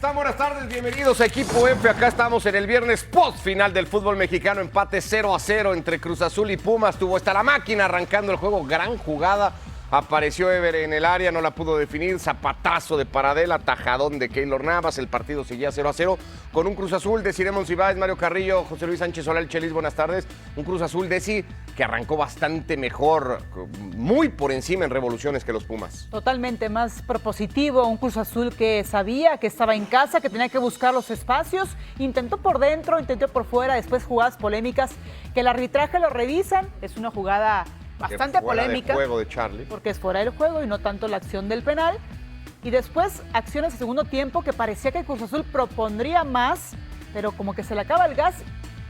Buenas tardes, bienvenidos a Equipo F. Acá estamos en el viernes post final del fútbol mexicano, empate 0-0 entre Cruz Azul y Pumas. Tuvo hasta la máquina arrancando el juego, gran jugada. Apareció Ever en el área, no la pudo definir, zapatazo de Paradela, tajadón de Keylor Navas. El partido seguía 0-0 con un Cruz Azul de Cire Monsiváis, Mario Carrillo, José Luis Sánchez Solá, el Chelis, buenas tardes. Un Cruz Azul de sí que arrancó bastante mejor, muy por encima en revoluciones que los Pumas. Totalmente más propositivo, un Cruz Azul que sabía que estaba en casa, que tenía que buscar los espacios, intentó por dentro, intentó por fuera, después jugadas polémicas que el arbitraje lo revisan, es una jugada bastante polémica, de juego de Charlie, porque es fuera del juego y no tanto la acción del penal. Y después acciones de segundo tiempo que parecía que Cruz Azul propondría más, pero como que se le acaba el gas,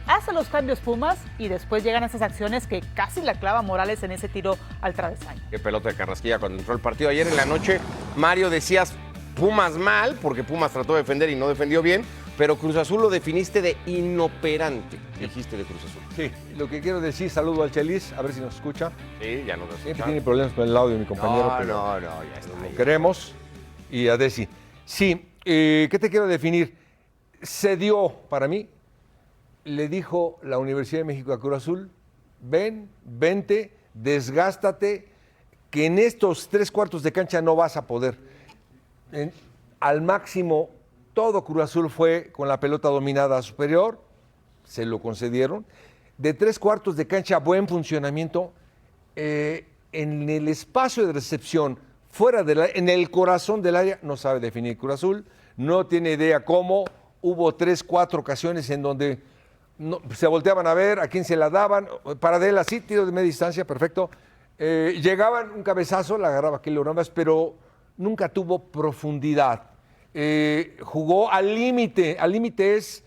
hace los cambios Pumas y después llegan esas acciones que casi la clava Morales en ese tiro al travesaño. Qué pelota de Carrasquilla cuando entró el partido. Ayer en la noche, Mario, decías Pumas mal, porque Pumas trató de defender y no defendió bien, pero Cruz Azul lo definiste de inoperante, dijiste de Cruz Azul. Sí, lo que quiero decir, saludo al Chelis, a ver si nos escucha. Sí, ya nos escucha. Siempre tiene problemas con el audio mi compañero, No, pero ya está. lo queremos. Y a Desi. Sí, ¿qué te quiero definir? Se dio, para mí, le dijo la Universidad de México a Cruz Azul, vente, desgástate, que en estos 3/4 de cancha no vas a poder. Al máximo, todo Cruz Azul fue con la pelota dominada superior, se lo concedieron. De 3/4 de cancha, buen funcionamiento. En el espacio de recepción, fuera en el corazón del área, no sabe definir Cruz Azul, no tiene idea cómo. Hubo 3-4 ocasiones en donde se volteaban a ver a quién se la daban. Paradela, sí, tiro de media distancia, perfecto. Llegaban un cabezazo, la agarraba Keylor Navas, pero nunca tuvo profundidad. Jugó al límite. Al límite es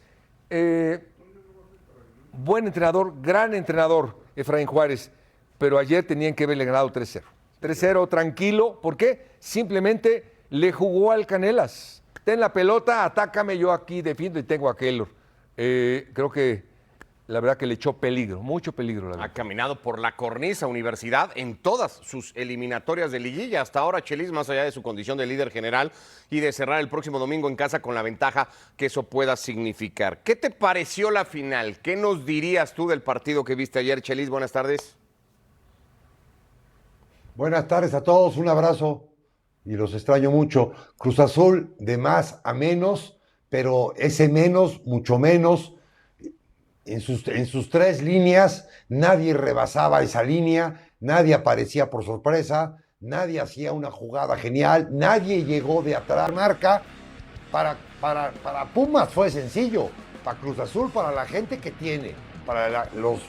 buen entrenador, gran entrenador, Efraín Juárez, pero ayer tenían que haberle ganado 3-0. 3-0 tranquilo, ¿por qué? Simplemente le jugó al Canelas. Ten la pelota, atácame, yo aquí defiendo y tengo a Keylor. Creo que la verdad que le echó peligro, mucho peligro. La verdad. Ha caminado por la cornisa Universidad en todas sus eliminatorias de liguilla. Hasta ahora, Chelis, más allá de su condición de líder general y de cerrar el próximo domingo en casa con la ventaja que eso pueda significar. ¿Qué te pareció la final? ¿Qué nos dirías tú del partido que viste ayer, Chelis? Buenas tardes. Buenas tardes a todos, un abrazo y los extraño mucho. Cruz Azul de más a menos, pero ese menos, mucho menos. En sus tres líneas, nadie rebasaba esa línea, nadie aparecía por sorpresa, nadie hacía una jugada genial, nadie llegó de atrás. Marca para Pumas fue sencillo, para Cruz Azul, para la gente que tiene, para los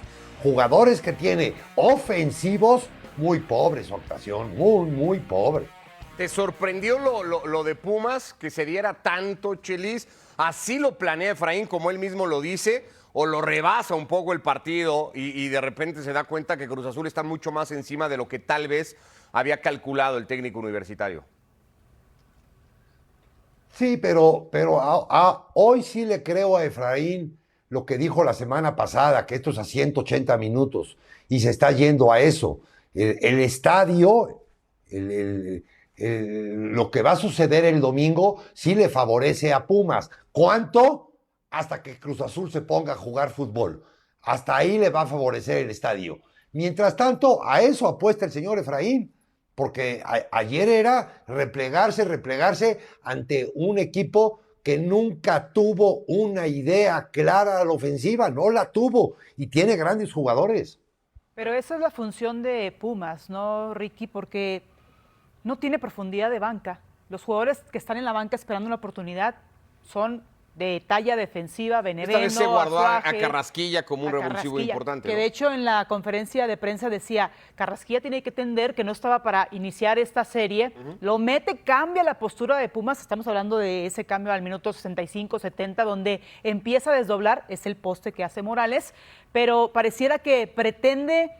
jugadores que tiene ofensivos, muy pobre su actuación, muy pobre. ¿Te sorprendió lo de Pumas, que se diera tanto, Chelis? ¿Así lo planea Efraín, como él mismo lo dice? ¿O lo rebasa un poco el partido y de repente se da cuenta que Cruz Azul está mucho más encima de lo que tal vez había calculado el técnico universitario? Sí, pero hoy sí le creo a Efraín lo que dijo la semana pasada, que esto es a 180 minutos y se está yendo a eso. El estadio, lo que va a suceder el domingo sí le favorece a Pumas. ¿Cuánto? Hasta que Cruz Azul se ponga a jugar fútbol. Hasta ahí le va a favorecer el estadio. Mientras tanto, a eso apuesta el señor Efraín, porque ayer era replegarse ante un equipo que nunca tuvo una idea clara a la ofensiva, no la tuvo, y tiene grandes jugadores. Pero esa es la función de Pumas, ¿no, Ricky? Porque no tiene profundidad de banca. Los jugadores que están en la banca esperando una oportunidad son de talla defensiva, Benevendo, Esta vez se guardó Azuaje, a Carrasquilla como un revulsivo Carrasquilla, importante, que ¿no? de hecho en la conferencia de prensa decía, Carrasquilla tiene que entender que no estaba para iniciar esta serie, lo mete, cambia la postura de Pumas, estamos hablando de ese cambio al minuto 65, 70, donde empieza a desdoblar, es el poste que hace Morales, pero pareciera que pretende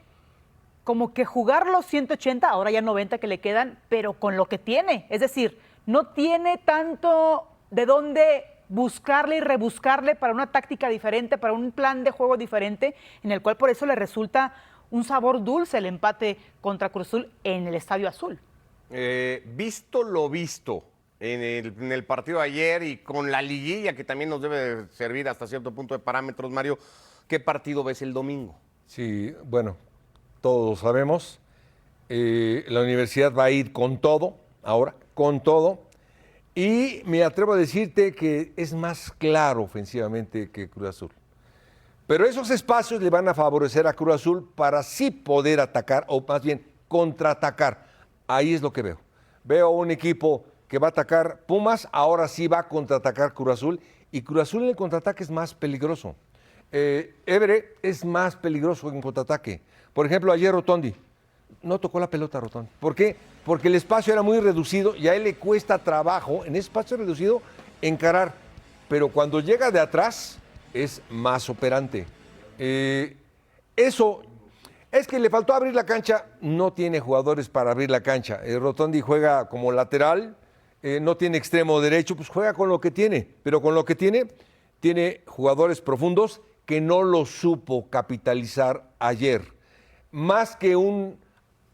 como que jugar los 180, ahora ya 90 que le quedan, pero con lo que tiene, es decir, no tiene tanto de dónde buscarle y rebuscarle para una táctica diferente, para un plan de juego diferente, en el cual por eso le resulta un sabor dulce el empate contra Cruz Azul en el Estadio Azul. Visto lo visto, en el partido de ayer y con la liguilla que también nos debe servir hasta cierto punto de parámetros, Mario. ¿Qué partido ves el domingo? Sí, bueno, todos lo sabemos. La universidad va a ir con todo, ahora, con todo. Y me atrevo a decirte que es más claro ofensivamente que Cruz Azul. Pero esos espacios le van a favorecer a Cruz Azul para sí poder atacar, o más bien contraatacar. Ahí es lo que veo. Veo un equipo que va a atacar Pumas, ahora sí va a contraatacar Cruz Azul, y Cruz Azul en el contraataque es más peligroso. Évere es más peligroso en contraataque. Por ejemplo, ayer Rotondi no tocó la pelota, Rotondi. ¿Por qué? Porque el espacio era muy reducido y a él le cuesta trabajo en ese espacio reducido encarar. Pero cuando llega de atrás es más operante. Eso es que le faltó abrir la cancha. No tiene jugadores para abrir la cancha. Rotondi juega como lateral, no tiene extremo derecho, pues juega con lo que tiene. Pero con lo que tiene jugadores profundos que no lo supo capitalizar ayer. Más que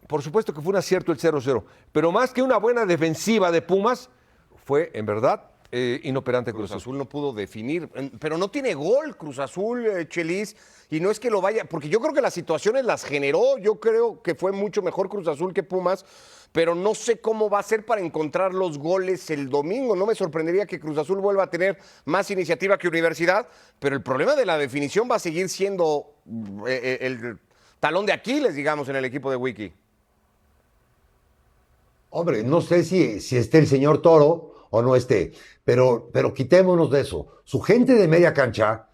por supuesto que fue un acierto el 0-0, pero más que una buena defensiva de Pumas, fue en verdad inoperante Cruz Azul. Cruz Azul no pudo definir, pero no tiene gol Cruz Azul, Chelis, y no es que lo vaya, porque yo creo que las situaciones las generó, yo creo que fue mucho mejor Cruz Azul que Pumas, pero no sé cómo va a ser para encontrar los goles el domingo. No me sorprendería que Cruz Azul vuelva a tener más iniciativa que Universidad, pero el problema de la definición va a seguir siendo el talón de Aquiles, digamos, en el equipo de Wiki. Hombre, no sé si esté el señor Toro o no esté, pero quitémonos de eso. Su gente de media cancha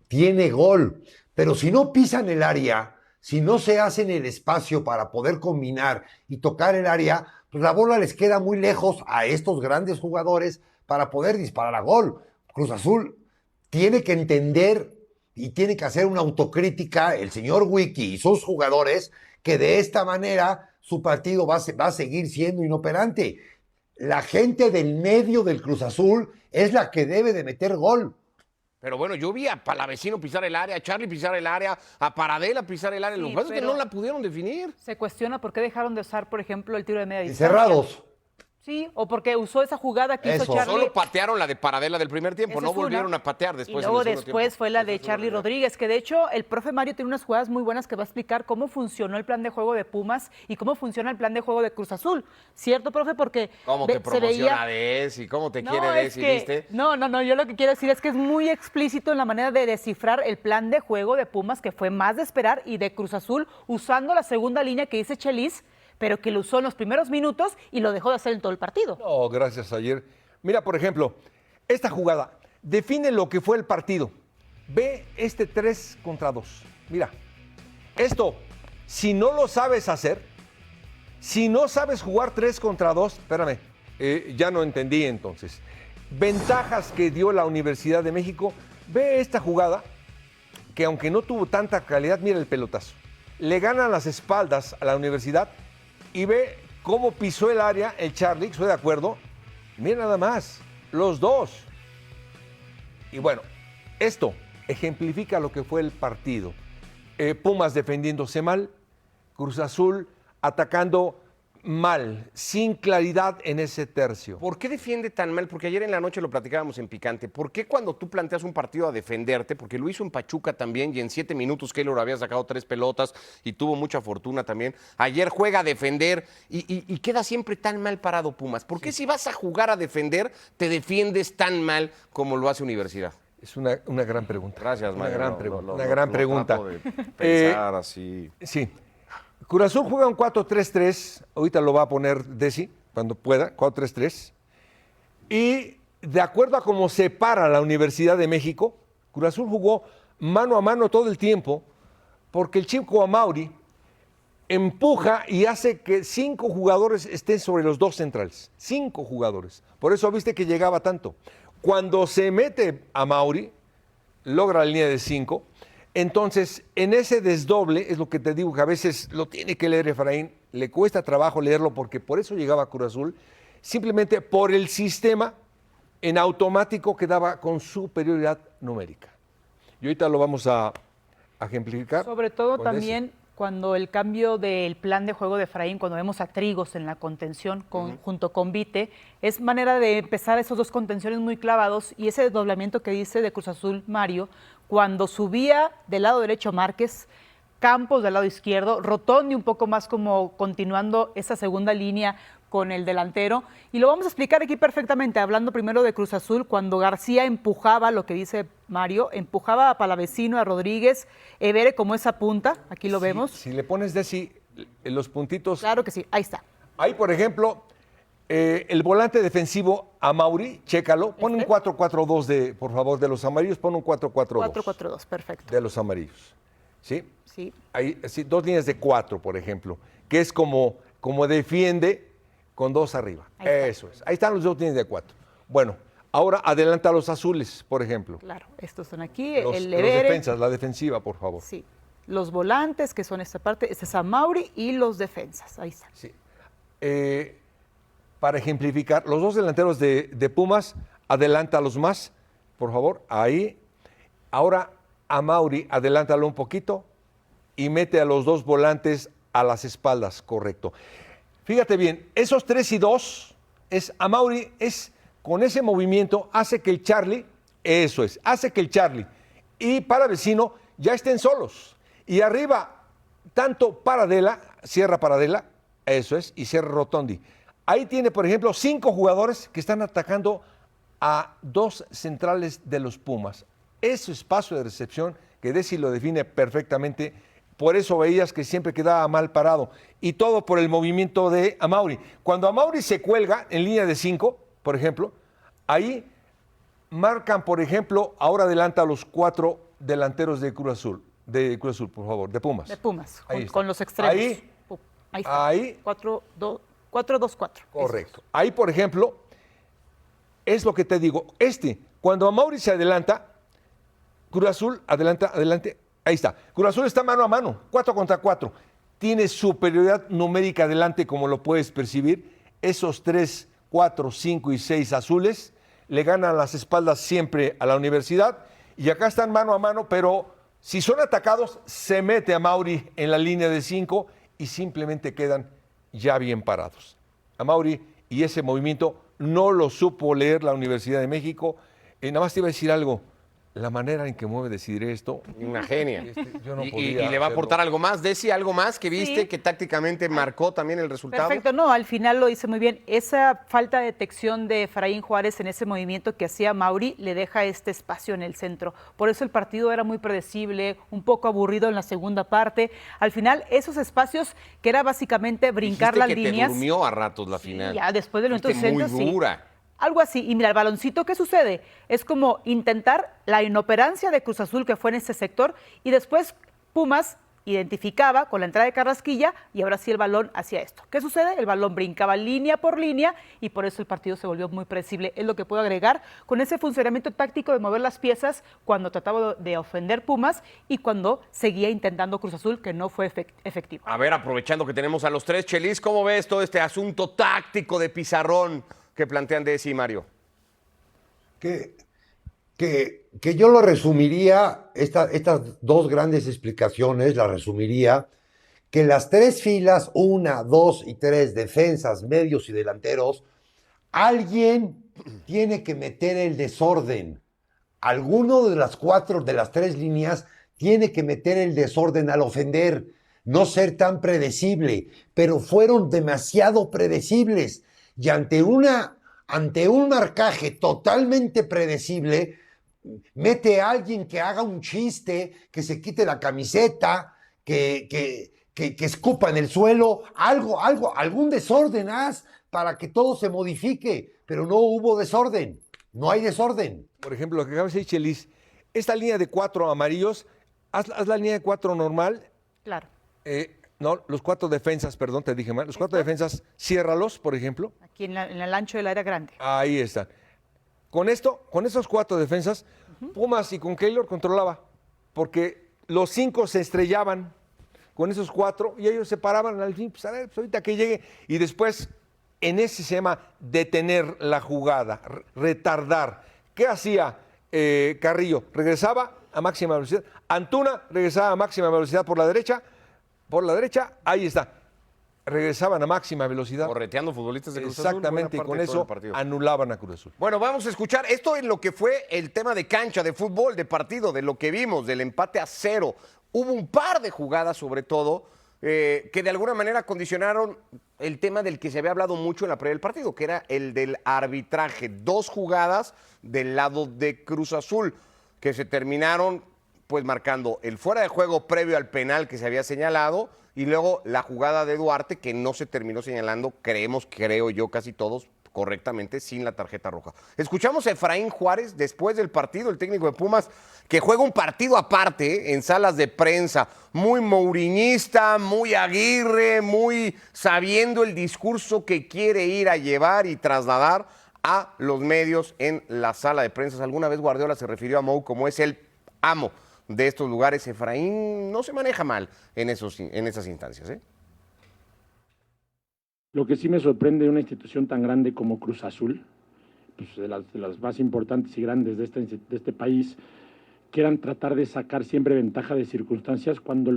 tiene gol, pero si no pisan el área, si no se hacen el espacio para poder combinar y tocar el área, pues la bola les queda muy lejos a estos grandes jugadores para poder disparar a gol. Cruz Azul tiene que entender y tiene que hacer una autocrítica el señor Wiki y sus jugadores, que de esta manera su partido va a seguir siendo inoperante. La gente del medio del Cruz Azul es la que debe de meter gol. Pero bueno, yo vi a Palavecino pisar el área, a Charlie pisar el área, a Paradela pisar el área. Sí, Lo que pasa es que no la pudieron definir. Se cuestiona por qué dejaron de usar, por ejemplo, el tiro de media distancia. Encerrados. Sí, o porque usó esa jugada que hizo Eso. Charlie. Solo patearon la de Paradela del primer tiempo, Esa no es una. volvieron a patear después. Y luego en el segundo después tiempo. fue la Esa de es una Charlie realidad. Rodríguez, que de hecho el profe Mario tiene unas jugadas muy buenas que va a explicar cómo funcionó el plan de juego de Pumas y cómo funciona el plan de juego de Cruz Azul. ¿Cierto, profe? Porque ¿Cómo te se promociona veía... Desi? ¿Cómo te No, quiere es Desi? que, ¿Viste? no, yo lo que quiero decir es que es muy explícito en la manera de descifrar el plan de juego de Pumas, que fue más de esperar, y de Cruz Azul, usando la segunda línea que dice Chelis, pero que lo usó en los primeros minutos y lo dejó de hacer en todo el partido. No, gracias ayer. Mira, por ejemplo, esta jugada define lo que fue el partido. Ve este 3 contra 2. Mira, esto, si no lo sabes hacer, si no sabes jugar 3 contra 2, espérame, ya no entendí entonces. Ventajas que dio la Universidad de México. Ve esta jugada, que aunque no tuvo tanta calidad, mira el pelotazo. Le ganan las espaldas a la Universidad y ve cómo pisó el área el Charlie, estoy de acuerdo. Mira nada más, los dos. Y bueno, esto ejemplifica lo que fue el partido. Pumas defendiéndose mal, Cruz Azul atacando mal, sin claridad en ese tercio. ¿Por qué defiende tan mal? Porque ayer en la noche lo platicábamos en Picante. ¿Por qué cuando tú planteas un partido a defenderte? Porque lo hizo en Pachuca también y en 7 minutos Keylor había sacado 3 pelotas y tuvo mucha fortuna también. Ayer juega a defender y queda siempre tan mal parado Pumas. ¿Por qué si vas a jugar a defender te defiendes tan mal como lo hace Universidad? Es una gran pregunta. Gracias, Mario. Una gran pregunta. Una gran pregunta. Trato de pensar así. Sí. Cruz Azul juega un 4-3-3, ahorita lo va a poner Desi, cuando pueda, 4-3-3. Y de acuerdo a cómo se para la Universidad de México, Cruz Azul jugó mano a mano todo el tiempo, porque el chico Amauri empuja y hace que 5 jugadores estén sobre los 2 centrales. 5 jugadores. Por eso viste que llegaba tanto. Cuando se mete Amauri, logra la línea de 5. Entonces, en ese desdoble, es lo que te digo, que a veces lo tiene que leer Efraín, le cuesta trabajo leerlo porque por eso llegaba Cruz Azul, simplemente por el sistema en automático quedaba con superioridad numérica. Y ahorita lo vamos a ejemplificar. Sobre todo con también Cuando el cambio del plan de juego de Efraín, cuando vemos a Trigos en la contención junto con Vite, es manera de empezar esos dos contenciones muy clavados y ese desdoblamiento que dice de Cruz Azul Mario, cuando subía del lado derecho Márquez, Campos del lado izquierdo, Rotondi un poco más como continuando esa segunda línea con el delantero. Y lo vamos a explicar aquí perfectamente, hablando primero de Cruz Azul, cuando García empujaba, lo que dice Mario, empujaba a Palavecino, a Rodríguez, Evere como esa punta, aquí lo vemos. Si le pones en los puntitos. Claro que sí, ahí está. Ahí, por ejemplo, el volante defensivo a Mauri, chécalo, pon un 4-4-2 por favor, de los amarillos, pon un 4-4-2. 4-4-2, perfecto. De los amarillos, ¿sí? Sí. Ahí, sí, 2 líneas de 4, por ejemplo, que es como defiende con 2 arriba. Eso es. Ahí están los 2 líneas de 4. Bueno, ahora adelanta a los azules, por ejemplo. Claro, estos son aquí, Los Evere. defensas, la defensiva, por favor. Sí, los volantes, que son esta parte, este es a Mauri, y los defensas, ahí están. Sí. Para ejemplificar, los 2 delanteros de Pumas, adelántalos más, por favor, ahí. Ahora a Mauri, adelántalo un poquito y mete a los 2 volantes a las espaldas, correcto. Fíjate bien, esos 3 y 2, a Mauri con ese movimiento hace que el Charlie, hace que el Charlie y Palavecino ya estén solos. Y arriba, tanto Paradela, cierra Paradela, y cierra Rotondi. Ahí tiene, por ejemplo, 5 jugadores que están atacando a 2 centrales de los Pumas. Ese espacio de recepción que Desi lo define perfectamente. Por eso veías que siempre quedaba mal parado. Y todo por el movimiento de Amauri. Cuando Amauri se cuelga en línea de 5, por ejemplo, ahí marcan, por ejemplo, ahora adelanta a los 4 delanteros de Cruz Azul, por favor, de Pumas. De Pumas, Ahí con los extremos. Ahí está. Ahí. 4-2-4. Correcto. Ahí, por ejemplo, es lo que te digo. Cuando Amauri se adelanta, Cruz Azul adelante. Ahí está. Cruz Azul está mano a mano, 4 contra 4. Tiene superioridad numérica adelante, como lo puedes percibir. Esos 3, 4, 5 y 6 azules le ganan las espaldas siempre a la universidad. Y acá están mano a mano, pero si son atacados, se mete a Mauri en la línea de 5 y simplemente quedan ya bien parados. A Mauri y ese movimiento no lo supo leer la Universidad de México. Nada más te iba a decir algo. La manera en que mueve decidir esto. Una genia. Yo no y podía le va a aportar hacerlo. algo más, Desi, algo más que viste Sí. que tácticamente marcó también el resultado. Perfecto, no, al final lo hice muy bien. Esa falta de detección de Efraín Juárez en ese movimiento que hacía Mauri le deja este espacio en el centro. Por eso el partido era muy predecible, un poco aburrido en la segunda parte. Al final, esos espacios que era básicamente brincar Dijiste las que líneas. te durmió a ratos la final. Ya después del minuto Fuiste 60, muy dura. Algo así. Y mira, el baloncito, ¿qué sucede? Es como intentar la inoperancia de Cruz Azul que fue en ese sector y después Pumas identificaba con la entrada de Carrasquilla y ahora sí el balón hacía esto. ¿Qué sucede? El balón brincaba línea por línea y por eso el partido se volvió muy predecible. Es lo que puedo agregar con ese funcionamiento táctico de mover las piezas cuando trataba de ofender Pumas y cuando seguía intentando Cruz Azul, que no fue efectivo. A ver, aprovechando que tenemos a los 3, Chelis, ¿cómo ves todo este asunto táctico de pizarrón que plantean Desi y Mario? Que yo lo resumiría, estas 2 grandes explicaciones, las resumiría, que las 3 filas, 1, 2 y 3, defensas, medios y delanteros, alguien tiene que meter el desorden. Alguno de las 4, de las 3 líneas, tiene que meter el desorden al ofender, no ser tan predecible, pero fueron demasiado predecibles. Y ante un marcaje totalmente predecible, mete a alguien que haga un chiste, que se quite la camiseta, que escupa en el suelo, algún desorden haz para que todo se modifique, pero no hubo desorden, no hay desorden. Por ejemplo, lo que acaba de decir Chelis, esta línea de 4 amarillos, haz la línea de 4 normal. Claro. No, los 4 defensas, perdón, te dije mal. Los 4 defensas, ciérralos, por ejemplo. Aquí en el ancho del área grande. Ahí están. Con esos 4 defensas, Pumas y con Keylor controlaba, porque los 5 se estrellaban con esos 4 y ellos se paraban al fin, pues a ver, pues ahorita que llegue. Y después, en ese se llama detener la jugada, retardar. ¿Qué hacía Carrillo? Regresaba a máxima velocidad. Antuna regresaba a máxima velocidad por la derecha, por la derecha, ahí está. Regresaban a máxima velocidad. Correteando futbolistas de Cruz Azul. Exactamente, y buena con parte de todo eso el partido. anulaban a Cruz Azul. Bueno, vamos a escuchar esto en lo que fue el tema de cancha, de fútbol, de partido, de lo que vimos, del empate a 0. Hubo un par de jugadas, sobre todo, que de alguna manera condicionaron el tema del que se había hablado mucho en la previa del partido, que era el del arbitraje. 2 jugadas del lado de Cruz Azul que se terminaron pues marcando el fuera de juego previo al penal que se había señalado y luego la jugada de Duarte que no se terminó señalando, creo yo, casi todos correctamente, sin la tarjeta roja. Escuchamos a Efraín Juárez después del partido, el técnico de Pumas, que juega un partido aparte en salas de prensa, muy mouriñista, muy Aguirre, muy sabiendo el discurso que quiere ir a llevar y trasladar a los medios en la sala de prensa. Alguna vez Guardiola se refirió a Mou como es el amo de estos lugares. Efraín no se maneja mal en esas instancias, ¿eh? Lo que sí me sorprende de una institución tan grande como Cruz Azul, pues de las más importantes y grandes de este país, quieran tratar de sacar siempre ventaja de circunstancias cuando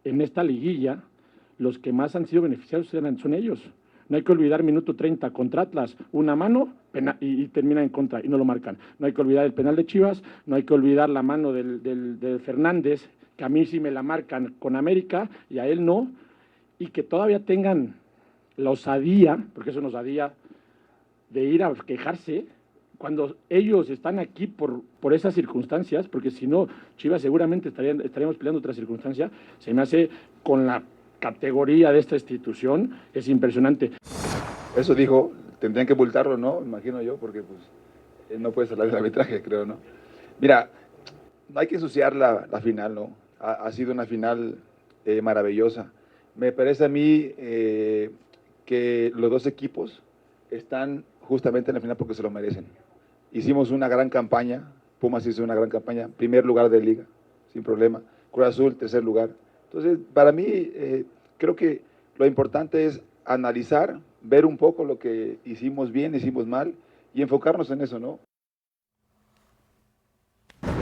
en esta liguilla los que más han sido beneficiados son ellos. No hay que olvidar minuto 30 contra Atlas, una mano y termina en contra y no lo marcan. No hay que olvidar el penal de Chivas, no hay que olvidar la mano de Fernández, que a mí sí me la marcan con América y a él no, y que todavía tengan la osadía, porque es una osadía, de ir a quejarse cuando ellos están aquí por esas circunstancias, porque si no, Chivas seguramente estaríamos peleando otra circunstancia. Se me hace, con la categoría de esta institución, es impresionante. Eso dijo, tendrían que multarlo, ¿no? Imagino yo, porque pues él no puede hablar del arbitraje, creo, ¿no? Mira, no hay que ensuciar la final, ¿no? Ha sido una final maravillosa. Me parece a mí que los 2 equipos están justamente en la final porque se lo merecen. Hicimos una gran campaña, Pumas hizo una gran campaña, primer lugar de liga, sin problema. Cruz Azul, tercer lugar. Entonces, para mí, creo que lo importante es analizar, ver un poco lo que hicimos bien, hicimos mal y enfocarnos en eso, ¿no?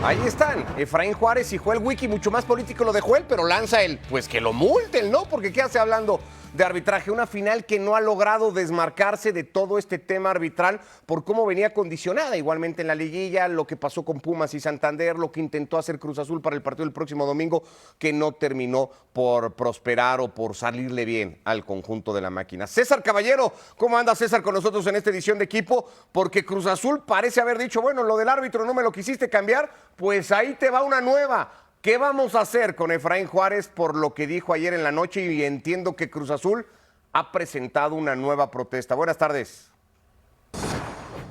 Ahí están, Efraín Juárez y Joel Wiki, mucho más político lo de Joel, pero lanza el, pues que lo multen, ¿no? Porque ¿qué hace hablando de arbitraje? Una final que no ha logrado desmarcarse de todo este tema arbitral por cómo venía condicionada. Igualmente en la liguilla, lo que pasó con Pumas y Santander, lo que intentó hacer Cruz Azul para el partido del próximo domingo, que no terminó por prosperar o por salirle bien al conjunto de la máquina. César Caballero, ¿cómo anda César con nosotros en esta edición de Equipo? Porque Cruz Azul parece haber dicho, bueno, lo del árbitro no me lo quisiste cambiar, pues ahí te va una nueva. ¿Qué vamos a hacer con Efraín Juárez por lo que dijo ayer en la noche? Y entiendo que Cruz Azul ha presentado una nueva protesta. Buenas tardes.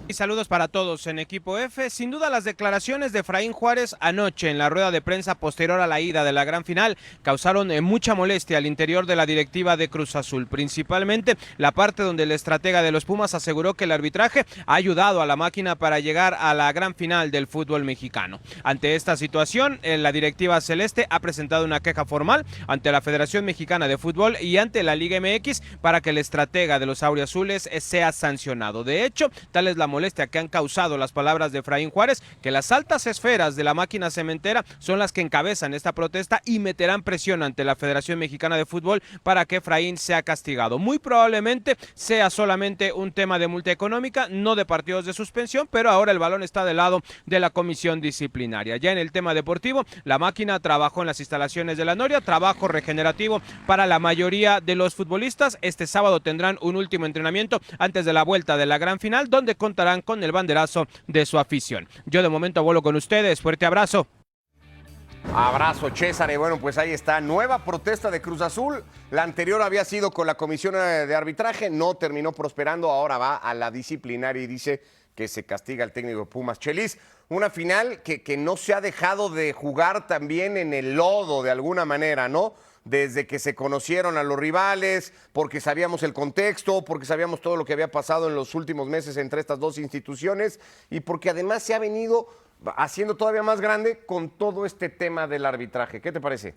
Y saludos para todos en Equipo F. Sin duda las declaraciones de Efraín Juárez anoche en la rueda de prensa posterior a la ida de la gran final causaron mucha molestia al interior de la directiva de Cruz Azul, principalmente la parte donde el estratega de los Pumas aseguró que el arbitraje ha ayudado a la máquina para llegar a la gran final del fútbol mexicano. Ante esta situación, la directiva celeste ha presentado una queja formal ante la Federación Mexicana de Fútbol y ante la Liga MX para que el estratega de los auriazules sea sancionado. De hecho, tal es la molestia que han causado las palabras de Efraín Juárez, que las altas esferas de la máquina cementera son las que encabezan esta protesta y meterán presión ante la Federación Mexicana de Fútbol para que Efraín sea castigado. Muy probablemente sea solamente un tema de multa económica, no de partidos de suspensión, pero ahora el balón está del lado de la comisión disciplinaria. Ya en el tema deportivo, la máquina trabajó en las instalaciones de la Noria, trabajo regenerativo para la mayoría de los futbolistas. Este sábado tendrán un último entrenamiento antes de la vuelta de la gran final, donde contarán con el banderazo de su afición. Yo de momento vuelo con ustedes. Fuerte abrazo. Abrazo, César. Y bueno, pues ahí está. Nueva protesta de Cruz Azul. La anterior había sido con la comisión de arbitraje. No terminó prosperando. Ahora va a la disciplinaria y dice que se castiga al técnico de Pumas. Chelis, una final que no se ha dejado de jugar también en el lodo de alguna manera, ¿no? Desde que se conocieron a los rivales, porque sabíamos el contexto, porque sabíamos todo lo que había pasado en los últimos meses entre estas dos instituciones y porque además se ha venido haciendo todavía más grande con todo este tema del arbitraje. ¿Qué te parece?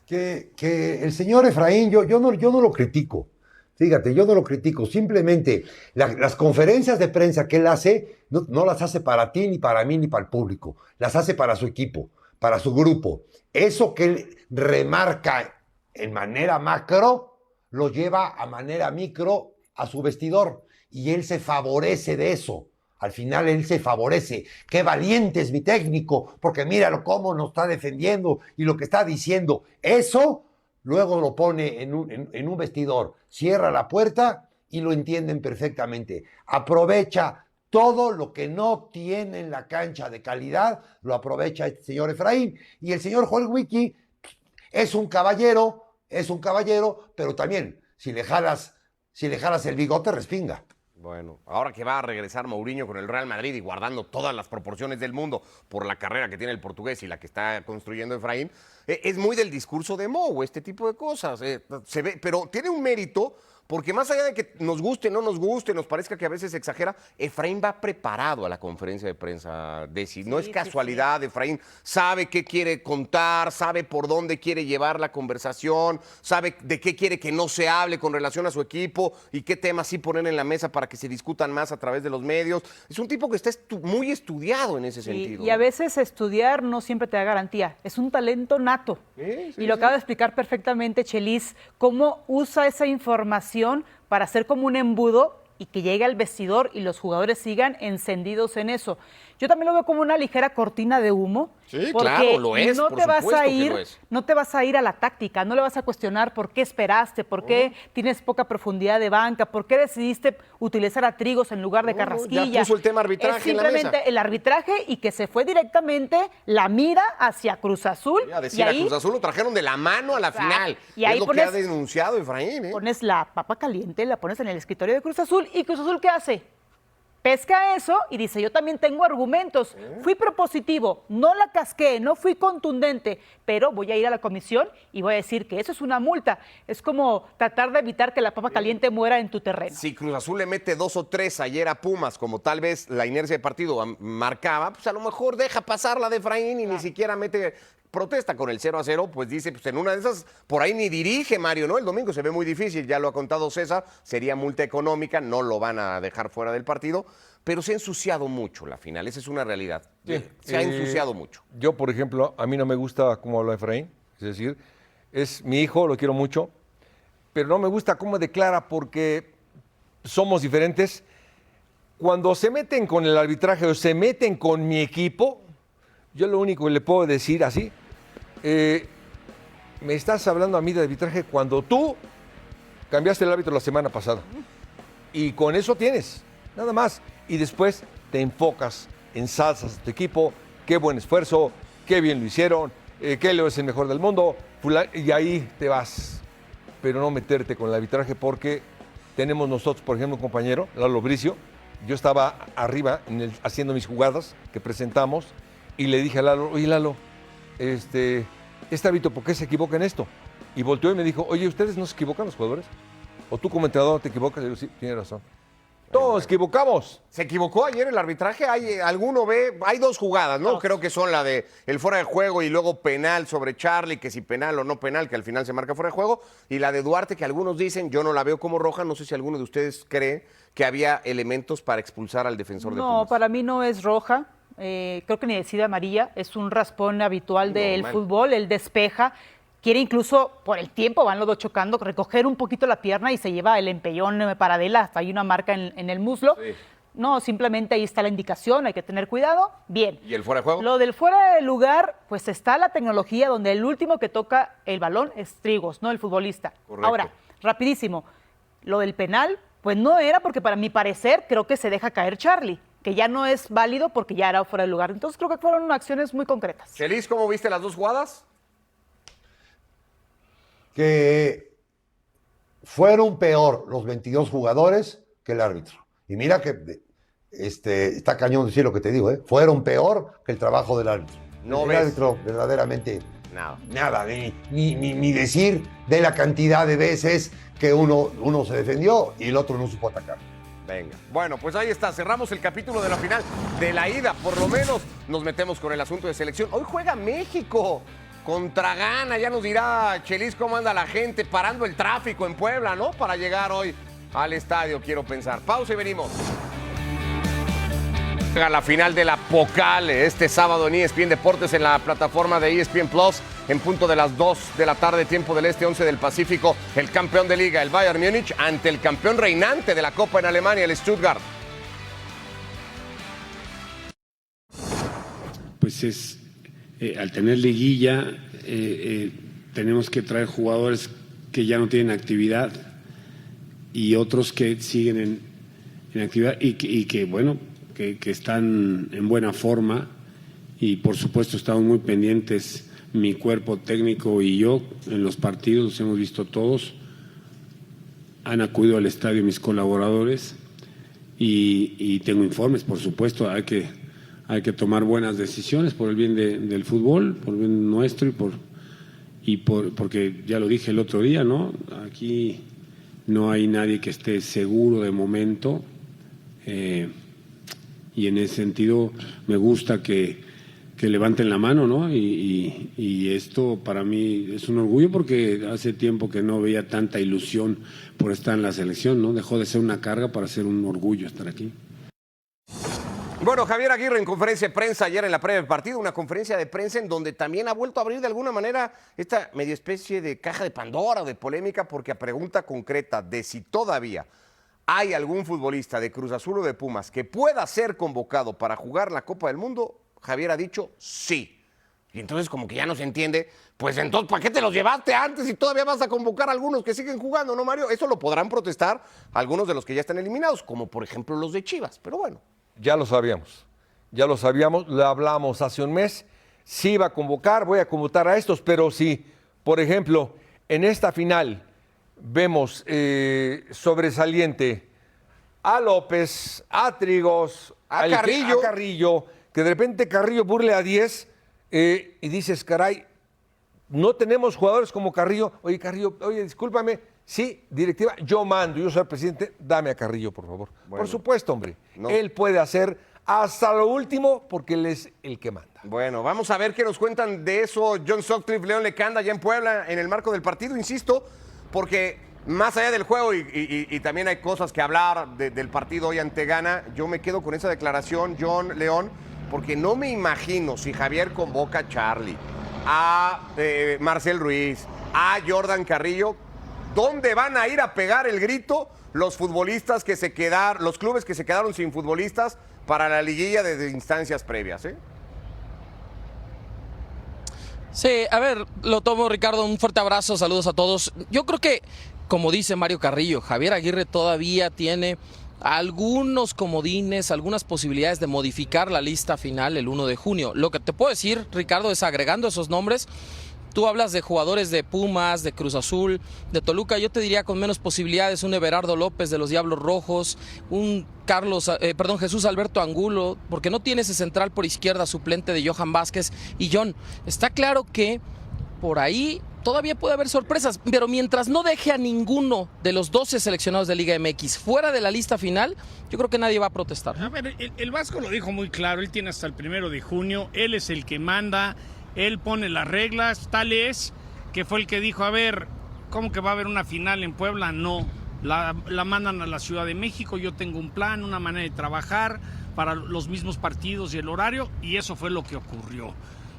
Que el señor Efraín, yo no lo critico. Fíjate, yo no lo critico. Simplemente las conferencias de prensa que él hace, no las hace para ti, ni para mí, ni para el público. Las hace para su equipo. para su grupo. Eso que él remarca en manera macro, lo lleva a manera micro a su vestidor. Y él se favorece de eso. Al final él se favorece. Qué valiente es mi técnico, porque míralo cómo nos está defendiendo y lo que está diciendo. Eso luego lo pone en un vestidor, cierra la puerta y lo entienden perfectamente. Aprovecha todo lo que no tiene en la cancha de calidad, lo aprovecha este señor Efraín. Y el señor Joel Wiki es un caballero, pero también si le jalas el bigote, respinga. Bueno, ahora que va a regresar Mourinho con el Real Madrid y guardando todas las proporciones del mundo por la carrera que tiene el portugués y la que está construyendo Efraín, es muy del discurso de Mou, este tipo de cosas. Se ve, pero tiene un mérito, porque más allá de que nos guste, no nos guste, nos parezca que a veces exagera, Efraín va preparado a la conferencia de prensa, Desi. No es casualidad, Efraín sabe qué quiere contar, sabe por dónde quiere llevar la conversación, sabe de qué quiere que no se hable con relación a su equipo y qué temas sí poner en la mesa para que se discutan más a través de los medios. Es un tipo que está muy estudiado en ese sentido. Y a veces estudiar no siempre te da garantía, es un talento nato. Y lo acaba de explicar perfectamente Chelis, cómo usa esa información para hacer como un embudo y que llegue al vestidor y los jugadores sigan encendidos en eso. Yo también lo veo como una ligera cortina de humo. Sí, porque claro, lo es, no por te vas supuesto a que ir, lo es. no te vas a ir a la táctica, no le vas a cuestionar por qué esperaste, por qué tienes poca profundidad de banca, por qué decidiste utilizar a Trigos en lugar de Carrasquilla. Ya puso el tema arbitraje es en la mesa. simplemente el arbitraje y que se fue directamente la mira hacia Cruz Azul. A decir, a Cruz Azul lo trajeron de la mano a la final. Y ahí es lo que ha denunciado Efraín. Pones la papa caliente, la pones en el escritorio de Cruz Azul y Cruz Azul, ¿qué hace? Pesca eso y dice, yo también tengo argumentos, fui propositivo, no la casqué, no fui contundente, pero voy a ir a la comisión y voy a decir que eso es una multa. Es como tratar de evitar que la papa caliente muera en tu terreno. Si Cruz Azul le mete 2 o 3 ayer a Pumas, como tal vez la inercia de partido marcaba, pues a lo mejor deja pasar la de Efraín y ni siquiera mete protesta con el 0-0, pues dice, pues en una de esas, por ahí ni dirige Mario, ¿no? El domingo se ve muy difícil, ya lo ha contado César, sería multa económica, no lo van a dejar fuera del partido, pero se ha ensuciado mucho la final, esa es una realidad. Sí, se ha ensuciado mucho. Yo, por ejemplo, a mí no me gusta cómo habla Efraín, es decir, es mi hijo, lo quiero mucho, pero no me gusta cómo declara porque somos diferentes. Cuando se meten con el arbitraje o se meten con mi equipo, yo lo único que le puedo decir así, me estás hablando a mí de arbitraje cuando tú cambiaste el árbitro la semana pasada. Y con eso tienes, nada más. Y después te enfocas, ensalzas a tu equipo, qué buen esfuerzo, qué bien lo hicieron, que Leo es el mejor del mundo, y ahí te vas. Pero no meterte con el arbitraje porque tenemos nosotros, por ejemplo, un compañero, Lalo Bricio, yo estaba arriba haciendo mis jugadas que presentamos y le dije a Lalo, oye Lalo, este árbitro, ¿por qué se equivoca en esto? Y volteó y me dijo, oye, ¿ustedes no se equivocan los jugadores? ¿O tú como entrenador te equivocas? Y yo, sí, tienes razón. Todos nos equivocamos. ¿Se equivocó ayer el arbitraje? Hay 2 jugadas, ¿no? Creo que son la de el fuera de juego y luego penal sobre Charlie, que si penal o no penal, que al final se marca fuera de juego, y la de Duarte, que algunos dicen, yo no la veo como roja, no sé si alguno de ustedes cree que había elementos para expulsar al defensor de Pumas. No, para mí no es roja. Creo que ni decide amarilla, es un raspón habitual del fútbol, él despeja, quiere incluso, por el tiempo, van los dos chocando, recoger un poquito la pierna y se lleva el empellón paradela, hasta hay una marca en el muslo. Sí. No, simplemente ahí está la indicación, hay que tener cuidado, bien. ¿Y el fuera de juego? Lo del fuera de lugar, pues está la tecnología donde el último que toca el balón es Trigos, no el futbolista. Correcto. Ahora, rapidísimo, lo del penal, pues no era porque para mi parecer creo que se deja caer Charlie, que ya no es válido porque ya era fuera de lugar. Entonces creo que fueron acciones muy concretas. Chelis, ¿cómo viste las 2 jugadas? Que fueron peor los 22 jugadores que el árbitro. Y mira que está cañón decir lo que te digo, ¿eh? Fueron peor que el trabajo del árbitro. No el ves. árbitro verdaderamente nada, ni decir de la cantidad de veces que uno se defendió y el otro no supo atacar. Venga. Bueno, pues ahí está. Cerramos el capítulo de la final de la ida. Por lo menos nos metemos con el asunto de selección. Hoy juega México contra Ghana. Ya nos dirá Chelis cómo anda la gente parando el tráfico en Puebla, ¿no? Para llegar hoy al estadio, quiero pensar. Pausa y venimos. A la final de la Pocal este sábado en ESPN Deportes en la plataforma de ESPN Plus en punto de las 2 de la tarde, tiempo del Este, 11 del Pacífico, el campeón de liga, el Bayern Múnich, ante el campeón reinante de la Copa en Alemania, el Stuttgart. Pues es, al tener liguilla, tenemos que traer jugadores que ya no tienen actividad y otros que siguen en actividad y que bueno, que están en buena forma, y por supuesto estamos muy pendientes, mi cuerpo técnico y yo, en los partidos, los hemos visto todos, han acudido al estadio mis colaboradores y tengo informes, por supuesto, hay que tomar buenas decisiones por el bien del fútbol, por el bien nuestro porque ya lo dije el otro día, ¿no? Aquí no hay nadie que esté seguro de momento, y en ese sentido me gusta que levanten la mano, ¿no? Y esto para mí es un orgullo porque hace tiempo que no veía tanta ilusión por estar en la selección, ¿no? Dejó de ser una carga para ser un orgullo estar aquí. Bueno, Javier Aguirre en conferencia de prensa ayer en la previa del partido, una conferencia de prensa en donde también ha vuelto a abrir de alguna manera esta media especie de caja de Pandora o de polémica, porque a pregunta concreta de si todavía hay algún futbolista de Cruz Azul o de Pumas que pueda ser convocado para jugar la Copa del Mundo, Javier ha dicho sí. Y entonces como que ya no se entiende, pues entonces ¿para qué te los llevaste antes y todavía vas a convocar a algunos que siguen jugando, no, Mario? Eso lo podrán protestar algunos de los que ya están eliminados, como por ejemplo los de Chivas, pero bueno. Ya lo sabíamos, lo hablamos hace un mes, sí iba a convocar, voy a convocar a estos, pero si, por ejemplo, en esta final vemos sobresaliente a López, a Trigos, a Carrillo, que de repente Carrillo burle a 10 y dices, caray, no tenemos jugadores como Carrillo. Oye, Carrillo, discúlpame, sí, directiva, yo mando, yo soy el presidente, dame a Carrillo, por favor. Bueno, por supuesto, hombre, no. Él puede hacer hasta lo último porque él es el que manda. Bueno, vamos a ver qué nos cuentan de eso John Sutcliffe, León Lecanda, allá en Puebla, en el marco del partido, insisto, porque más allá del juego y también hay cosas que hablar del partido hoy ante Ghana, yo me quedo con esa declaración, John León, porque no me imagino si Javier convoca a Charlie, a Marcel Ruiz, a Jordan Carrillo, ¿dónde van a ir a pegar el grito los futbolistas que se quedaron, los clubes que se quedaron sin futbolistas para la liguilla de instancias previas, ¿eh? Sí, a ver, lo tomo, Ricardo, un fuerte abrazo, saludos a todos. Yo creo que, como dice Mario Carrillo, Javier Aguirre todavía tiene algunos comodines, algunas posibilidades de modificar la lista final el 1 de junio. Lo que te puedo decir, Ricardo, es agregando esos nombres. Tú hablas de jugadores de Pumas, de Cruz Azul, de Toluca. Yo te diría con menos posibilidades un Everardo López de los Diablos Rojos, un Jesús Alberto Angulo, porque no tiene ese central por izquierda suplente de Johan Vázquez. Y John, está claro que por ahí todavía puede haber sorpresas, pero mientras no deje a ninguno de los 12 seleccionados de Liga MX fuera de la lista final, yo creo que nadie va a protestar. A ver, el Vasco lo dijo muy claro, él tiene hasta el 1 de junio, él es el que manda, él pone las reglas, tal es que fue el que dijo, a ver, ¿cómo que va a haber una final en Puebla? No, la mandan a la Ciudad de México, yo tengo un plan, una manera de trabajar para los mismos partidos y el horario, y eso fue lo que ocurrió.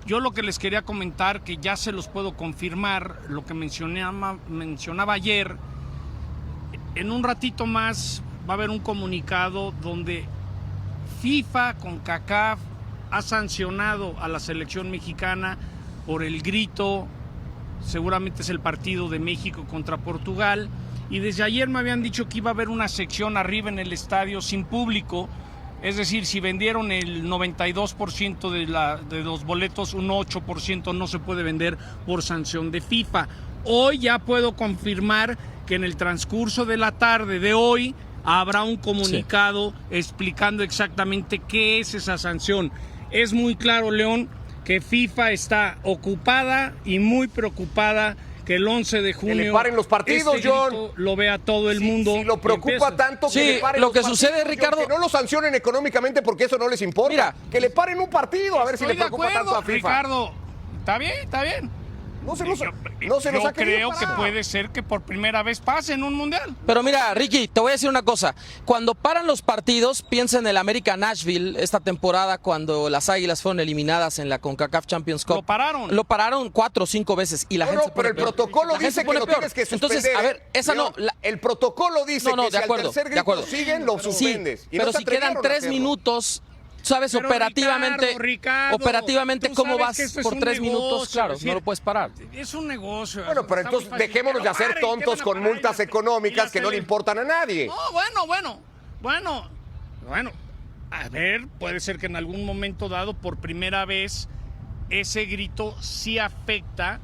Yo lo que les quería comentar, que ya se los puedo confirmar, lo que mencionaba ayer, en un ratito más va a haber un comunicado donde FIFA con CONCACAF ha sancionado a la selección mexicana por el grito, seguramente es el partido de México contra Portugal, y desde ayer me habían dicho que iba a haber una sección arriba en el estadio sin público. Es decir, si vendieron el 92% de los boletos, un 8% no se puede vender por sanción de FIFA. Hoy ya puedo confirmar que en el transcurso de la tarde de hoy habrá un comunicado explicando exactamente qué es esa sanción. Es muy claro, León, que FIFA está ocupada y muy preocupada que el 11 de junio que le paren los partidos, John. Lo vea todo el mundo. Si lo preocupa tanto que le paren lo los que partidos, sucede, Ricardo, que no lo sancionen económicamente porque eso no les importa. Mira, que le paren un partido, a ver si le preocupa tanto a FIFA. Ricardo, está bien. No se nos Yo ha querido creo que parar. puede ser que por primera vez pase en un mundial. Pero mira, Ricky, te voy a decir una cosa. Cuando paran los partidos, piensa en el América Nashville esta temporada cuando las Águilas fueron eliminadas en la CONCACAF Champions Cup. Lo pararon. Lo pararon 4 o 5 veces y la gente se pero pone el peor. protocolo La gente dice se que pone lo peor. tienes que suspender. Entonces, a ver, esa León, no... el protocolo dice No, que de si acuerdo, al tercer de grito acuerdo. siguen, lo suspendes. Sí, Y no pero se si quedan atrevieron a 3 hacerlo. minutos, ¿sabes Pero operativamente, Ricardo, operativamente tú cómo sabes vas que esto es por un 3 minutos? negocio, Claro, es decir, no lo puedes parar. Es un negocio. Bueno, pero está muy entonces fácil. dejémonos de Que lo hacer paren, ¿qué tontos van a con parar? multas económicas que no le importan a nadie. No, bueno. A ver, puede ser que en algún momento dado, por primera vez, ese grito sí afecta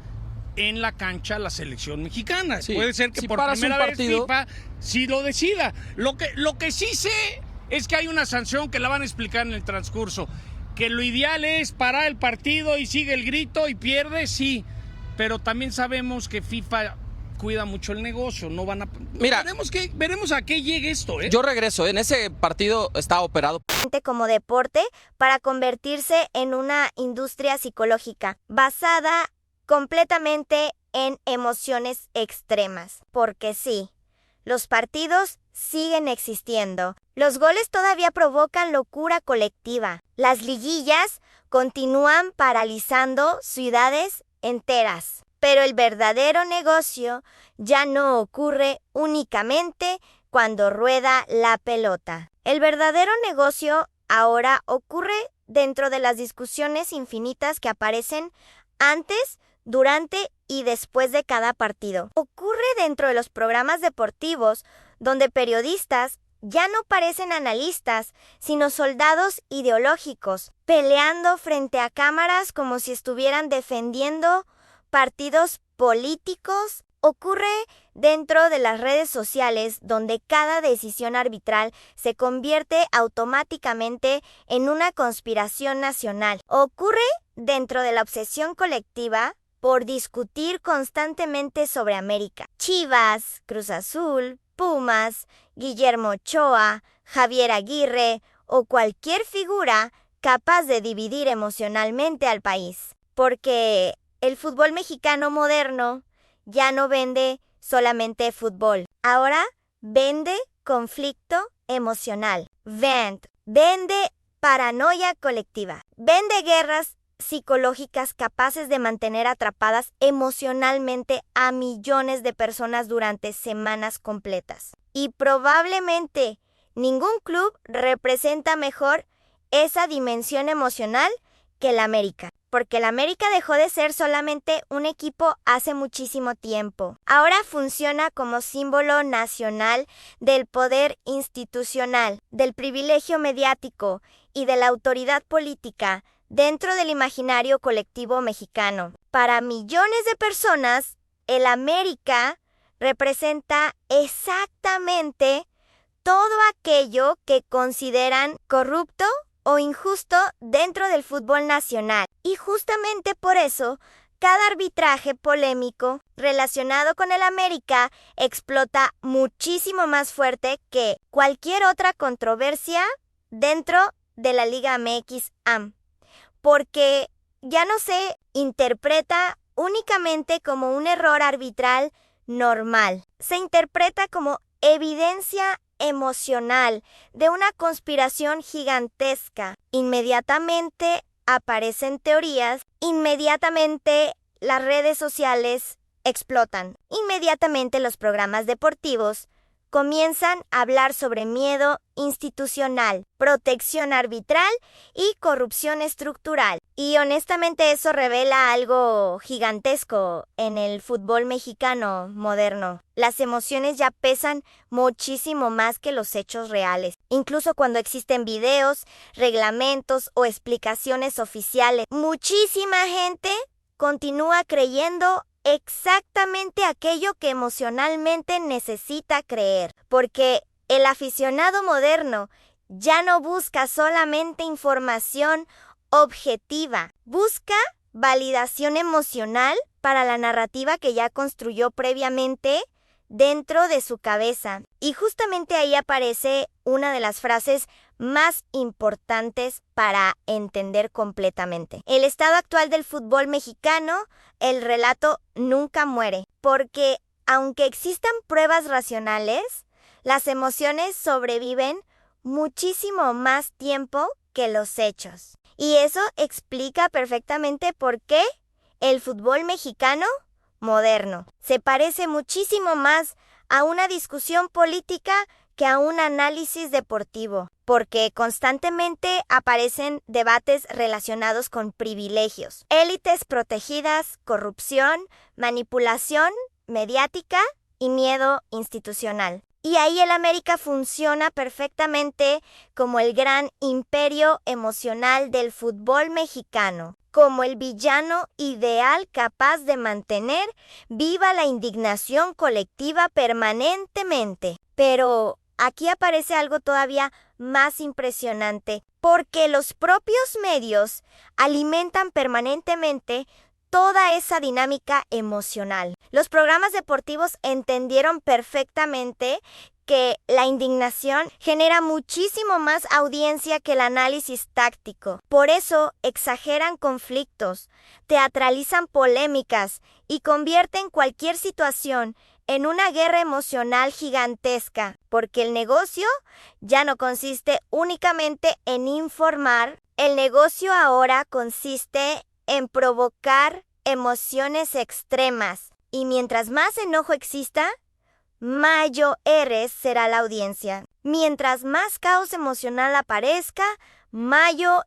en la cancha a la selección mexicana. Sí, Puede ser que si por paras un primera vez partido- FIFA sí lo decida. Lo que sí sé es que hay una sanción que la van a explicar en el transcurso. Que lo ideal es parar el partido y sigue el grito y pierde, sí. Pero también sabemos que FIFA cuida mucho el negocio, no van a... Mira, veremos a qué llegue esto, ¿eh? Yo regreso, en ese partido estaba operado. Como deporte para convertirse en una industria psicológica basada completamente en emociones extremas. Porque sí, los partidos siguen existiendo. Los goles todavía provocan locura colectiva. Las liguillas continúan paralizando ciudades enteras. Pero el verdadero negocio ya no ocurre únicamente cuando rueda la pelota. El verdadero negocio ahora ocurre dentro de las discusiones infinitas que aparecen antes, durante y después de cada partido. Ocurre dentro de los programas deportivos donde periodistas ya no parecen analistas, sino soldados ideológicos, peleando frente a cámaras como si estuvieran defendiendo partidos políticos. Ocurre dentro de las redes sociales, donde cada decisión arbitral se convierte automáticamente en una conspiración nacional. Ocurre dentro de la obsesión colectiva por discutir constantemente sobre América. Chivas, Cruz Azul, Pumas, Guillermo Ochoa, Javier Aguirre o cualquier figura capaz de dividir emocionalmente al país. Porque el fútbol mexicano moderno ya no vende solamente fútbol. Ahora vende conflicto emocional. Vende paranoia colectiva. Vende guerras psicológicas capaces de mantener atrapadas emocionalmente a millones de personas durante semanas completas. Y probablemente ningún club representa mejor esa dimensión emocional que el América. Porque el América dejó de ser solamente un equipo hace muchísimo tiempo. Ahora funciona como símbolo nacional del poder institucional, del privilegio mediático y de la autoridad política dentro del imaginario colectivo mexicano. Para millones de personas, el América representa exactamente todo aquello que consideran corrupto o injusto dentro del fútbol nacional. Y justamente por eso, cada arbitraje polémico relacionado con el América explota muchísimo más fuerte que cualquier otra controversia dentro de la Liga MX AM. Porque ya no se interpreta únicamente como un error arbitral normal. Se interpreta como evidencia emocional de una conspiración gigantesca. Inmediatamente aparecen teorías, inmediatamente las redes sociales explotan, inmediatamente los programas deportivos comienzan a hablar sobre miedo institucional, protección arbitral y corrupción estructural. Y honestamente eso revela algo gigantesco en el fútbol mexicano moderno. Las emociones ya pesan muchísimo más que los hechos reales. Incluso cuando existen videos, reglamentos o explicaciones oficiales, muchísima gente continúa creyendo exactamente aquello que emocionalmente necesita creer, porque el aficionado moderno ya no busca solamente información objetiva, busca validación emocional para la narrativa que ya construyó previamente dentro de su cabeza. Y justamente ahí aparece una de las frases más importantes para entender completamente. El estado actual del fútbol mexicano, el relato nunca muere, porque aunque existan pruebas racionales, las emociones sobreviven muchísimo más tiempo que los hechos. Y eso explica perfectamente por qué el fútbol mexicano moderno se parece muchísimo más a una discusión política que a un análisis deportivo, porque constantemente aparecen debates relacionados con privilegios, élites protegidas, corrupción, manipulación mediática y miedo institucional. Y ahí el América funciona perfectamente como el gran imperio emocional del fútbol mexicano, como el villano ideal capaz de mantener viva la indignación colectiva permanentemente. Pero aquí aparece algo todavía más impresionante, porque los propios medios alimentan permanentemente toda esa dinámica emocional. Los programas deportivos entendieron perfectamente que la indignación genera muchísimo más audiencia que el análisis táctico. Por eso exageran conflictos, teatralizan polémicas y convierten cualquier situación en una guerra emocional gigantesca, porque el negocio ya no consiste únicamente en informar, el negocio ahora consiste en provocar emociones extremas. Y mientras más enojo exista, mayor será la audiencia. Mientras más caos emocional aparezca, mayor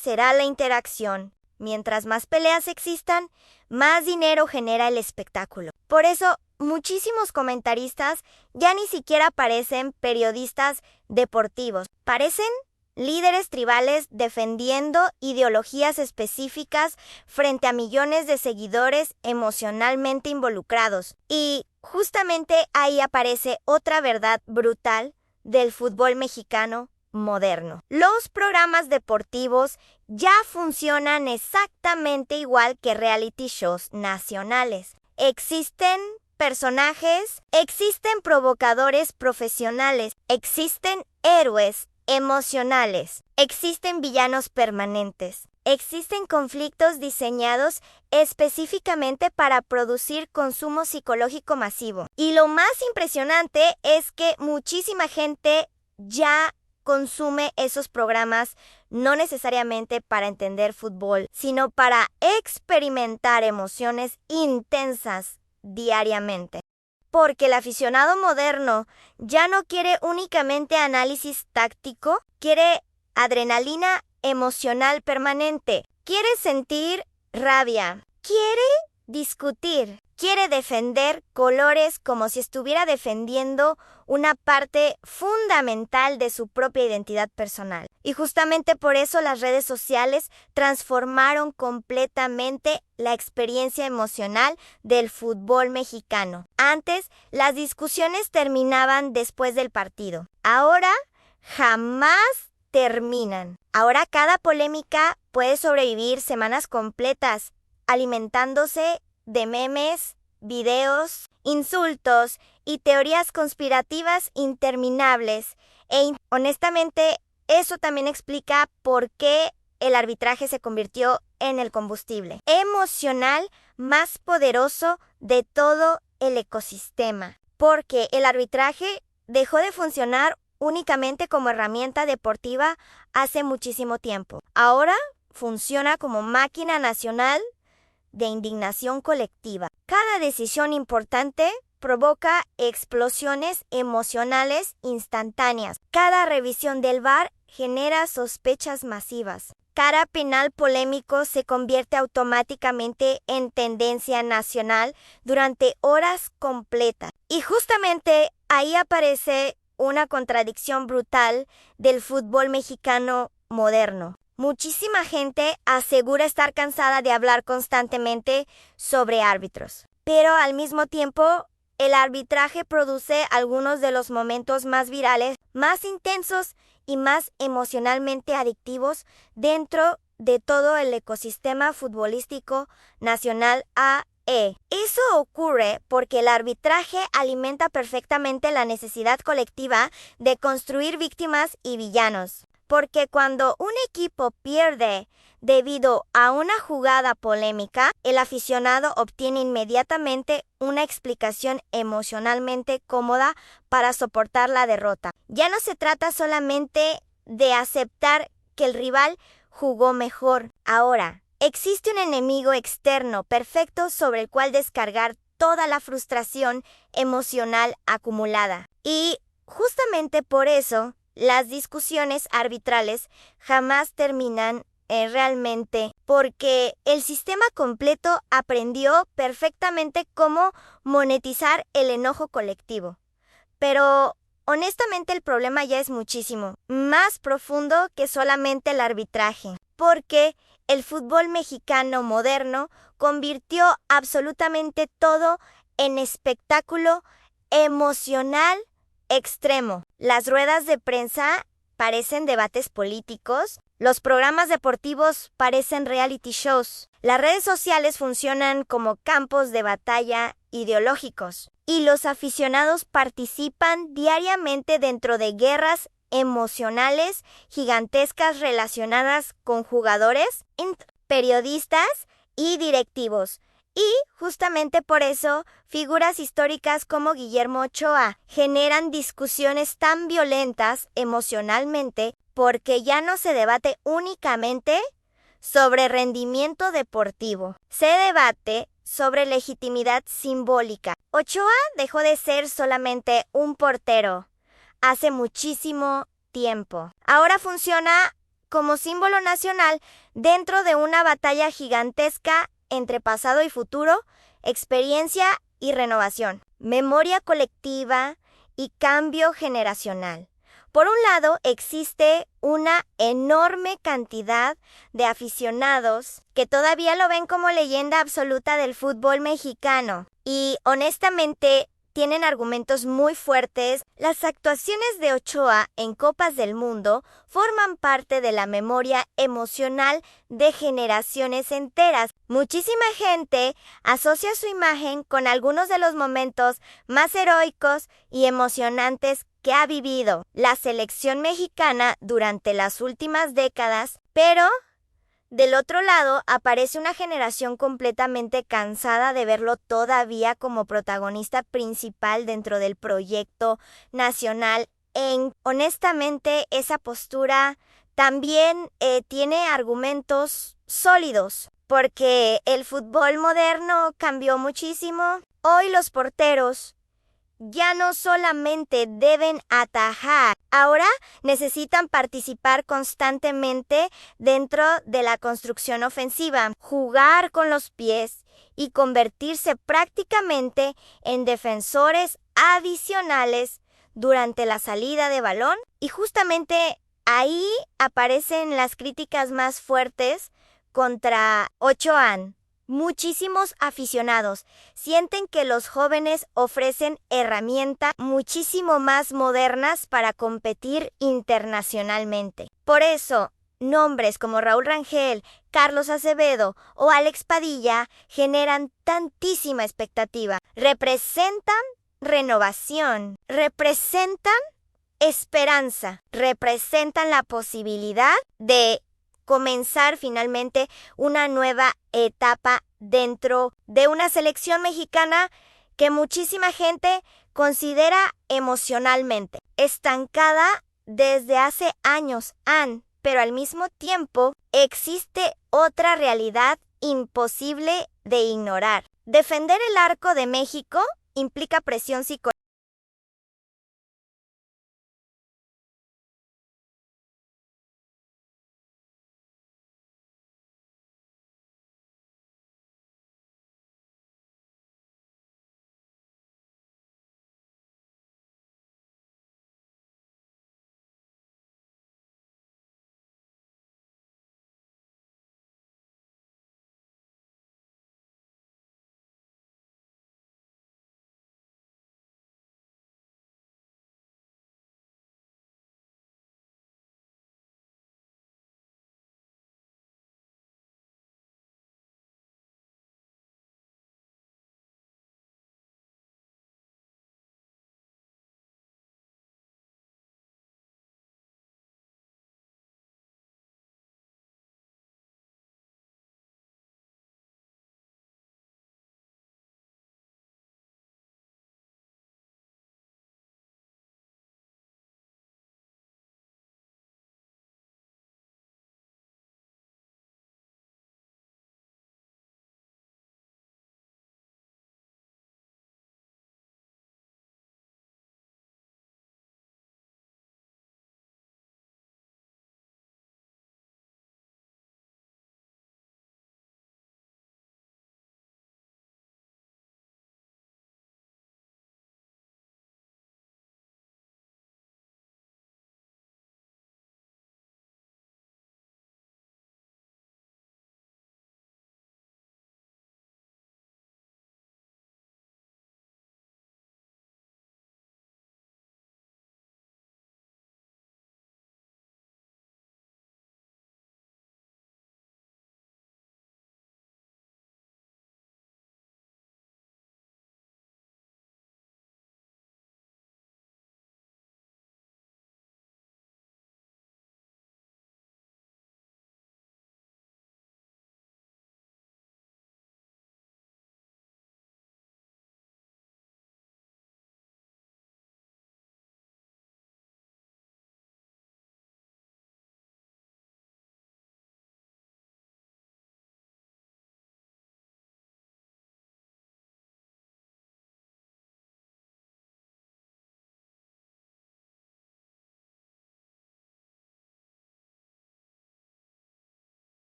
será la interacción. Mientras más peleas existan, más dinero genera el espectáculo. Por eso, muchísimos comentaristas ya ni siquiera parecen periodistas deportivos. Parecen líderes tribales defendiendo ideologías específicas frente a millones de seguidores emocionalmente involucrados. Y justamente ahí aparece otra verdad brutal del fútbol mexicano moderno. Los programas deportivos ya funcionan exactamente igual que reality shows nacionales. Existen personajes, existen provocadores profesionales, existen héroes emocionales, existen villanos permanentes, existen conflictos diseñados específicamente para producir consumo psicológico masivo. Y lo más impresionante es que muchísima gente ya consume esos programas no necesariamente para entender fútbol, sino para experimentar emociones intensas diariamente. Porque el aficionado moderno ya no quiere únicamente análisis táctico, quiere adrenalina emocional permanente, quiere sentir rabia, quiere discutir, quiere defender colores como si estuviera defendiendo una parte fundamental de su propia identidad personal. Y justamente por eso las redes sociales transformaron completamente la experiencia emocional del fútbol mexicano. Antes, las discusiones terminaban después del partido. Ahora, jamás terminan. Ahora cada polémica puede sobrevivir semanas completas, alimentándose de memes, videos, insultos y teorías conspirativas interminables. Honestamente, eso también explica por qué el arbitraje se convirtió en el combustible emocional más poderoso de todo el ecosistema. Porque el arbitraje dejó de funcionar únicamente como herramienta deportiva hace muchísimo tiempo. Ahora funciona como máquina nacional de indignación colectiva. Cada decisión importante provoca explosiones emocionales instantáneas. Cada revisión del VAR genera sospechas masivas. Cada penal polémico se convierte automáticamente en tendencia nacional durante horas completas. Y justamente ahí aparece una contradicción brutal del fútbol mexicano moderno. Muchísima gente asegura estar cansada de hablar constantemente sobre árbitros, pero al mismo tiempo el arbitraje produce algunos de los momentos más virales, más intensos y más emocionalmente adictivos dentro de todo el ecosistema futbolístico nacional a Eso ocurre porque el arbitraje alimenta perfectamente la necesidad colectiva de construir víctimas y villanos. Porque cuando un equipo pierde debido a una jugada polémica, el aficionado obtiene inmediatamente una explicación emocionalmente cómoda para soportar la derrota. Ya no se trata solamente de aceptar que el rival jugó mejor. Ahora, existe un enemigo externo perfecto sobre el cual descargar toda la frustración emocional acumulada. Y justamente por eso, las discusiones arbitrales jamás terminan realmente, porque el sistema completo aprendió perfectamente cómo monetizar el enojo colectivo. Pero honestamente el problema ya es muchísimo más profundo que solamente el arbitraje, porque el fútbol mexicano moderno convirtió absolutamente todo en espectáculo emocional extremo. Las ruedas de prensa parecen debates políticos, los programas deportivos parecen reality shows, las redes sociales funcionan como campos de batalla ideológicos y los aficionados participan diariamente dentro de guerras emocionales gigantescas relacionadas con jugadores, periodistas y directivos. Y justamente por eso, figuras históricas como Guillermo Ochoa generan discusiones tan violentas emocionalmente porque ya no se debate únicamente sobre rendimiento deportivo, se debate sobre legitimidad simbólica. Ochoa dejó de ser solamente un portero hace muchísimo tiempo. Ahora funciona como símbolo nacional dentro de una batalla gigantesca entre pasado y futuro, experiencia y renovación, memoria colectiva y cambio generacional. Por un lado, existe una enorme cantidad de aficionados que todavía lo ven como leyenda absoluta del fútbol mexicano y honestamente tienen argumentos muy fuertes. Las actuaciones de Ochoa en Copas del Mundo forman parte de la memoria emocional de generaciones enteras. Muchísima gente asocia su imagen con algunos de los momentos más heroicos y emocionantes que ha vivido la selección mexicana durante las últimas décadas, pero del otro lado aparece una generación completamente cansada de verlo todavía como protagonista principal dentro del proyecto nacional. Honestamente, esa postura también tiene argumentos sólidos, porque el fútbol moderno cambió muchísimo. Hoy los porteros ya no solamente deben atajar, ahora necesitan participar constantemente dentro de la construcción ofensiva, jugar con los pies y convertirse prácticamente en defensores adicionales durante la salida de balón. Y justamente ahí aparecen las críticas más fuertes contra Ochoa. Muchísimos aficionados sienten que los jóvenes ofrecen herramientas muchísimo más modernas para competir internacionalmente. Por eso, nombres como Raúl Rangel, Carlos Acevedo o Alex Padilla generan tantísima expectativa. Representan renovación, representan esperanza, representan la posibilidad de comenzar finalmente una nueva etapa dentro de una selección mexicana que muchísima gente considera emocionalmente estancada desde hace años, pero al mismo tiempo existe otra realidad imposible de ignorar. Defender el arco de México implica presión psicológica